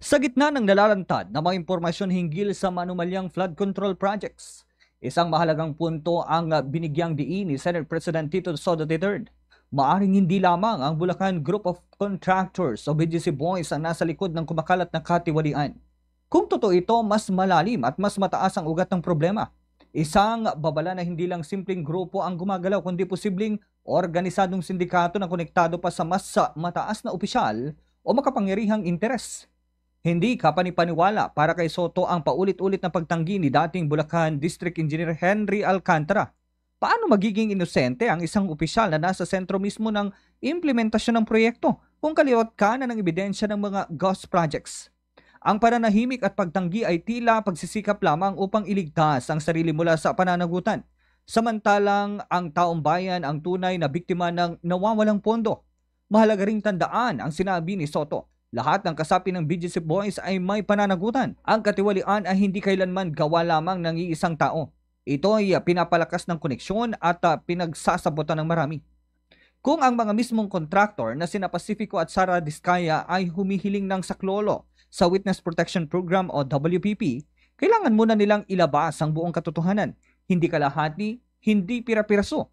Sa gitna ng nalalantad na mga impormasyon hinggil sa manumalyang flood control projects, isang mahalagang punto ang binigyang diin ni Senate President Tito Soto III. Maaring hindi lamang ang Bulacan Group of Contractors o BGC Boys ang nasa likod ng kumakalat na katiwalian. Kung totoo ito, mas malalim at mas mataas ang ugat ng problema. Isang babala na hindi lang simpleng grupo ang gumagalaw kundi posibleng organisadong sindikato na konektado pa sa mas mataas na opisyal o makapangyarihang interes. Hindi kapanipaniwala para kay Soto ang paulit-ulit na pagtanggi ni dating Bulacan District Engineer Henry Alcantara. Paano magiging inosente ang isang opisyal na nasa sentro mismo ng implementasyon ng proyekto kung kaliwat ka na ng ebidensya ng mga ghost projects? Ang pananahimik at pagtanggi ay tila pagsisikap lamang upang iligtas ang sarili mula sa pananagutan. Samantalang ang taong bayan ang tunay na biktima ng nawawalang pondo. Mahalaga ring tandaan ang sinabi ni Soto. Lahat ng kasapi ng BGC Boys ay may pananagutan. Ang katiwalian ay hindi kailanman gawa lamang ng iisang tao. Ito ay pinapalakas ng koneksyon at pinagsasabutan ng marami. Kung ang mga mismong kontraktor na sina Pacifico at Sara Diskaya ay humihiling ng saklolo sa Witness Protection Program o WPP, kailangan muna nilang ilabas ang buong katotohanan. Hindi kalahati, hindi pira-piraso.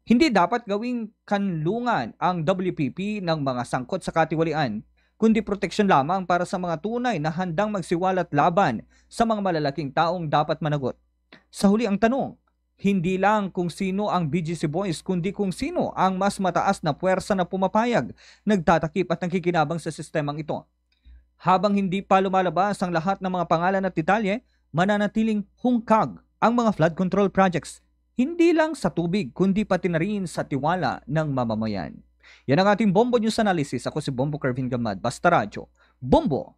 Hindi dapat gawing kanlungan ang WPP ng mga sangkot sa katiwalian, kundi proteksyon lamang para sa mga tunay na handang magsiwalat laban sa mga malalaking taong dapat managot. Sa huli ang tanong, hindi lang kung sino ang BGC Boys, kundi kung sino ang mas mataas na puwersa na pumapayag, nagtatakip at nagkikinabang sa sistemang ito. Habang hindi pa lumalabas ang lahat ng mga pangalan at detalye, mananatiling hungkag ang mga flood control projects. Hindi lang sa tubig, kundi pati na rin sa tiwala ng mamamayan. Yan ang ating Bombo News Analysis. Ako si Bombo Kervin Gamad, Basta Radyo. Bombo!